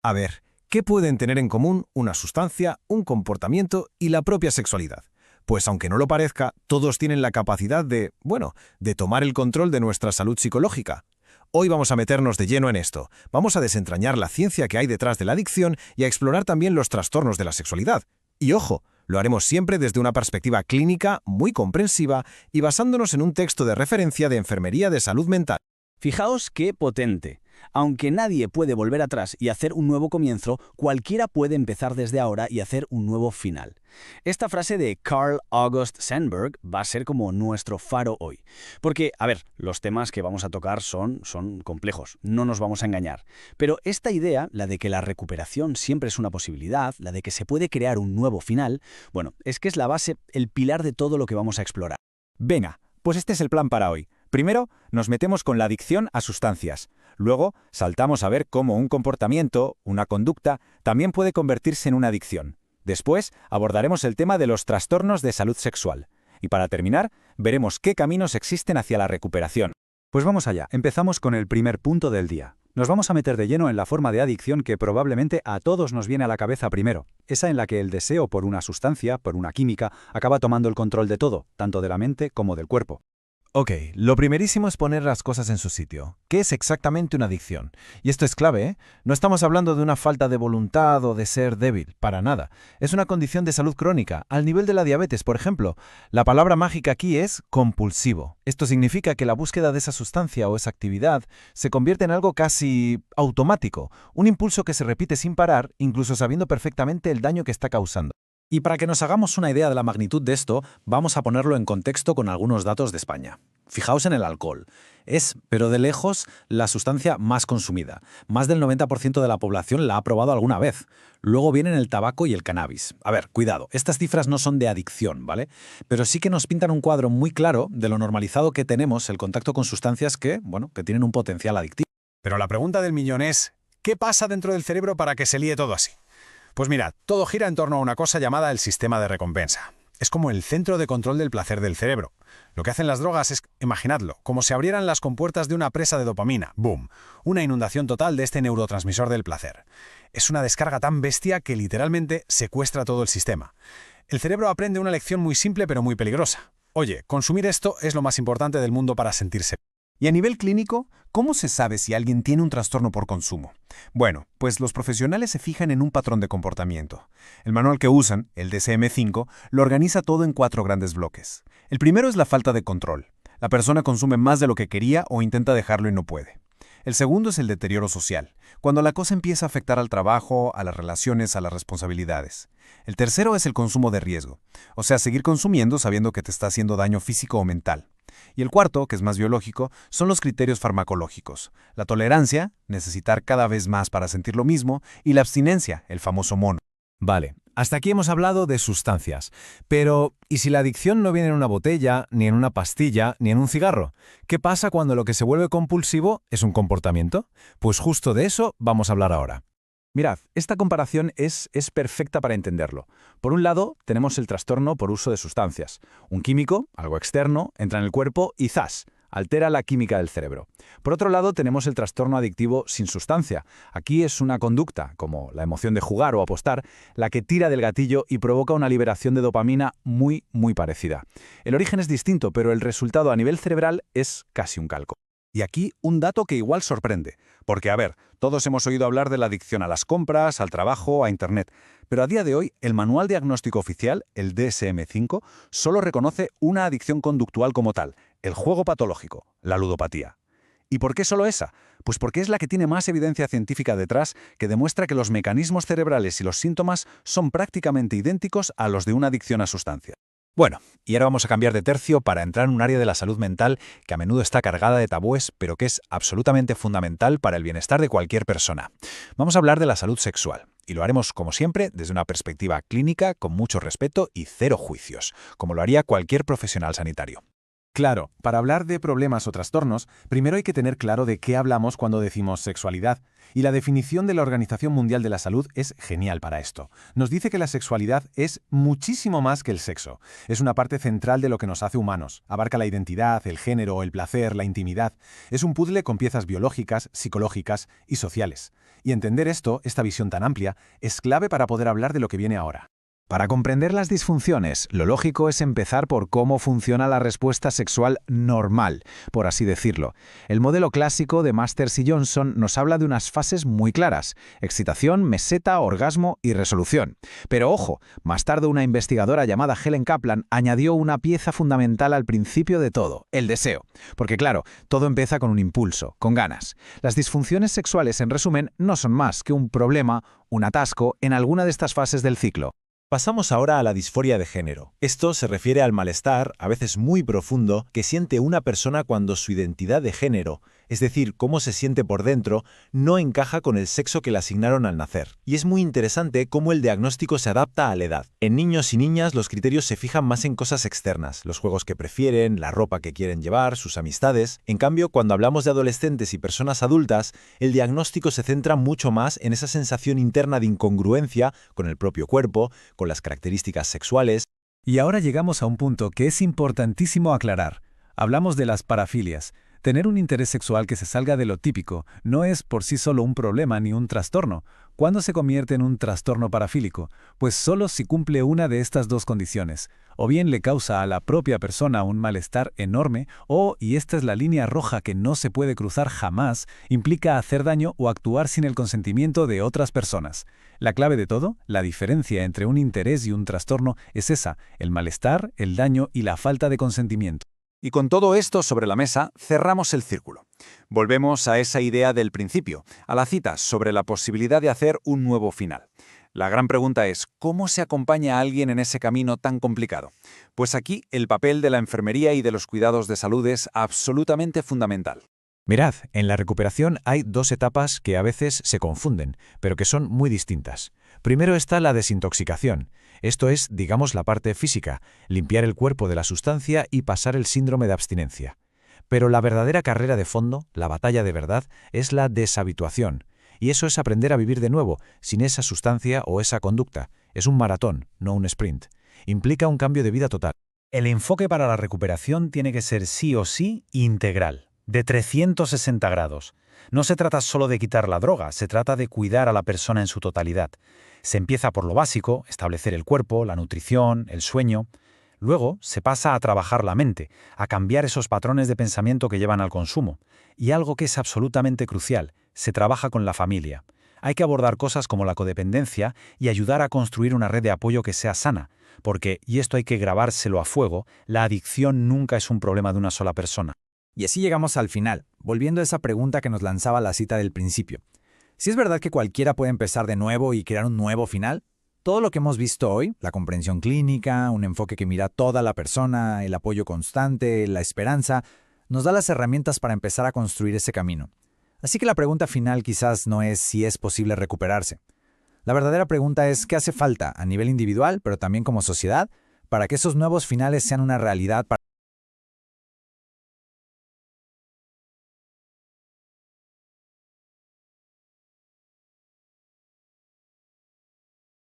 A ver, ¿qué pueden tener en común una sustancia, un comportamiento y la propia sexualidad? Pues aunque no lo parezca, todos tienen la capacidad de tomar el control de nuestra salud psicológica. Hoy vamos a meternos de lleno en esto. Vamos a desentrañar la ciencia que hay detrás de la adicción y a explorar también los trastornos de la sexualidad. Y ojo, lo haremos siempre desde una perspectiva clínica muy comprensiva y basándonos en un texto de referencia de Enfermería de Salud Mental. Fijaos qué potente. Aunque nadie puede volver atrás y hacer un nuevo comienzo, cualquiera puede empezar desde ahora y hacer un nuevo final. Esta frase de Carl August Sandburg va a ser como nuestro faro hoy. Porque, a ver, los temas que vamos a tocar son complejos, no nos vamos a engañar. Pero esta idea, la de que la recuperación siempre es una posibilidad, la de que se puede crear un nuevo final, bueno, es que es la base, el pilar de todo lo que vamos a explorar. Venga, pues este es el plan para hoy. Primero, nos metemos con la adicción a sustancias. Luego, saltamos a ver cómo un comportamiento, una conducta, también puede convertirse en una adicción. Después, abordaremos el tema de los trastornos de salud sexual. Y para terminar, veremos qué caminos existen hacia la recuperación. Pues vamos allá, empezamos con el primer punto del día. Nos vamos a meter de lleno en la forma de adicción que probablemente a todos nos viene a la cabeza primero, esa en la que el deseo por una sustancia, por una química, acaba tomando el control de todo, tanto de la mente como del cuerpo. Ok, lo primerísimo es poner las cosas en su sitio. ¿Qué es exactamente una adicción? Y esto es clave, ¿eh? No estamos hablando de una falta de voluntad o de ser débil, para nada. Es una condición de salud crónica, al nivel de la diabetes, por ejemplo. La palabra mágica aquí es compulsivo. Esto significa que la búsqueda de esa sustancia o esa actividad se convierte en algo casi automático, un impulso que se repite sin parar, incluso sabiendo perfectamente el daño que está causando. Y para que nos hagamos una idea de la magnitud de esto, vamos a ponerlo en contexto con algunos datos de España. Fijaos en el alcohol. Es, pero de lejos, la sustancia más consumida. Más del 90% de la población la ha probado alguna vez. Luego vienen el tabaco y el cannabis. A ver, cuidado, estas cifras no son de adicción, ¿vale? Pero sí que nos pintan un cuadro muy claro de lo normalizado que tenemos el contacto con sustancias que tienen un potencial adictivo. Pero la pregunta del millón es, ¿qué pasa dentro del cerebro para que se líe todo así? Pues mirad, todo gira en torno a una cosa llamada el sistema de recompensa. Es como el centro de control del placer del cerebro. Lo que hacen las drogas es, imaginadlo, como si abrieran las compuertas de una presa de dopamina. ¡Boom! Una inundación total de este neurotransmisor del placer. Es una descarga tan bestia que literalmente secuestra todo el sistema. El cerebro aprende una lección muy simple pero muy peligrosa. Oye, consumir esto es lo más importante del mundo para sentirse. Y a nivel clínico, ¿cómo se sabe si alguien tiene un trastorno por consumo? Bueno, pues los profesionales se fijan en un patrón de comportamiento. El manual que usan, el DSM-5, lo organiza todo en 4 grandes bloques. El primero es la falta de control. La persona consume más de lo que quería o intenta dejarlo y no puede. El segundo es el deterioro social, cuando la cosa empieza a afectar al trabajo, a las relaciones, a las responsabilidades. El tercero es el consumo de riesgo, o sea, seguir consumiendo sabiendo que te está haciendo daño físico o mental. Y el cuarto, que es más biológico, son los criterios farmacológicos. La tolerancia, necesitar cada vez más para sentir lo mismo, y la abstinencia, el famoso mono. Vale, hasta aquí hemos hablado de sustancias. Pero, ¿y si la adicción no viene en una botella, ni en una pastilla, ni en un cigarro? ¿Qué pasa cuando lo que se vuelve compulsivo es un comportamiento? Pues justo de eso vamos a hablar ahora. Mirad, esta comparación es perfecta para entenderlo. Por un lado, tenemos el trastorno por uso de sustancias. Un químico, algo externo, entra en el cuerpo y ¡zas!, altera la química del cerebro. Por otro lado, tenemos el trastorno adictivo sin sustancia. Aquí es una conducta, como la emoción de jugar o apostar, la que tira del gatillo y provoca una liberación de dopamina muy parecida. El origen es distinto, pero el resultado a nivel cerebral es casi un calco. Y aquí un dato que igual sorprende, porque a ver, todos hemos oído hablar de la adicción a las compras, al trabajo, a Internet, pero a día de hoy el Manual Diagnóstico Oficial, el DSM-5, solo reconoce una adicción conductual como tal, el juego patológico, la ludopatía. ¿Y por qué solo esa? Pues porque es la que tiene más evidencia científica detrás que demuestra que los mecanismos cerebrales y los síntomas son prácticamente idénticos a los de una adicción a sustancias. Bueno, y ahora vamos a cambiar de tercio para entrar en un área de la salud mental que a menudo está cargada de tabúes, pero que es absolutamente fundamental para el bienestar de cualquier persona. Vamos a hablar de la salud sexual, y lo haremos, como siempre, desde una perspectiva clínica, con mucho respeto y cero juicios, como lo haría cualquier profesional sanitario. Claro, para hablar de problemas o trastornos, primero hay que tener claro de qué hablamos cuando decimos sexualidad, y la definición de la Organización Mundial de la Salud es genial para esto. Nos dice que la sexualidad es muchísimo más que el sexo. Es una parte central de lo que nos hace humanos. Abarca la identidad, el género, el placer, la intimidad. Es un puzzle con piezas biológicas, psicológicas y sociales. Y entender esto, esta visión tan amplia, es clave para poder hablar de lo que viene ahora. Para comprender las disfunciones, lo lógico es empezar por cómo funciona la respuesta sexual normal, por así decirlo. El modelo clásico de Masters y Johnson nos habla de unas fases muy claras: excitación, meseta, orgasmo y resolución. Pero ojo, más tarde una investigadora llamada Helen Kaplan añadió una pieza fundamental al principio de todo: el deseo. Porque claro, todo empieza con un impulso, con ganas. Las disfunciones sexuales, en resumen, no son más que un problema, un atasco en alguna de estas fases del ciclo. Pasamos ahora a la disforia de género. Esto se refiere al malestar, a veces muy profundo, que siente una persona cuando su identidad de género, es decir, cómo se siente por dentro, no encaja con el sexo que le asignaron al nacer. Y es muy interesante cómo el diagnóstico se adapta a la edad. En niños y niñas los criterios se fijan más en cosas externas, los juegos que prefieren, la ropa que quieren llevar, sus amistades. En cambio, cuando hablamos de adolescentes y personas adultas, el diagnóstico se centra mucho más en esa sensación interna de incongruencia con el propio cuerpo, con las características sexuales. Y ahora llegamos a un punto que es importantísimo aclarar. Hablamos de las parafilias. Tener un interés sexual que se salga de lo típico no es por sí solo un problema ni un trastorno. ¿Cuándo se convierte en un trastorno parafílico? Pues solo si cumple una de estas dos condiciones. O bien le causa a la propia persona un malestar enorme, o, y esta es la línea roja que no se puede cruzar jamás, implica hacer daño o actuar sin el consentimiento de otras personas. La clave de todo, la diferencia entre un interés y un trastorno, es esa: el malestar, el daño y la falta de consentimiento. Y con todo esto sobre la mesa, cerramos el círculo. Volvemos a esa idea del principio, a la cita sobre la posibilidad de hacer un nuevo final. La gran pregunta es, ¿cómo se acompaña a alguien en ese camino tan complicado? Pues aquí el papel de la enfermería y de los cuidados de salud es absolutamente fundamental. Mirad, en la recuperación hay dos etapas que a veces se confunden, pero que son muy distintas. Primero está la desintoxicación. Esto es, digamos, la parte física, limpiar el cuerpo de la sustancia y pasar el síndrome de abstinencia. Pero la verdadera carrera de fondo, la batalla de verdad, es la deshabituación. Y eso es aprender a vivir de nuevo, sin esa sustancia o esa conducta. Es un maratón, no un sprint. Implica un cambio de vida total. El enfoque para la recuperación tiene que ser sí o sí integral, de 360 grados. No se trata solo de quitar la droga, se trata de cuidar a la persona en su totalidad. Se empieza por lo básico, establecer el cuerpo, la nutrición, el sueño. Luego se pasa a trabajar la mente, a cambiar esos patrones de pensamiento que llevan al consumo. Y algo que es absolutamente crucial, se trabaja con la familia. Hay que abordar cosas como la codependencia y ayudar a construir una red de apoyo que sea sana, porque, y esto hay que grabárselo a fuego, la adicción nunca es un problema de una sola persona. Y así llegamos al final, volviendo a esa pregunta que nos lanzaba la cita del principio. Si es verdad que cualquiera puede empezar de nuevo y crear un nuevo final, todo lo que hemos visto hoy, la comprensión clínica, un enfoque que mira a toda la persona, el apoyo constante, la esperanza, nos da las herramientas para empezar a construir ese camino. Así que la pregunta final quizás no es si es posible recuperarse. La verdadera pregunta es qué hace falta a nivel individual, pero también como sociedad, para que esos nuevos finales sean una realidad para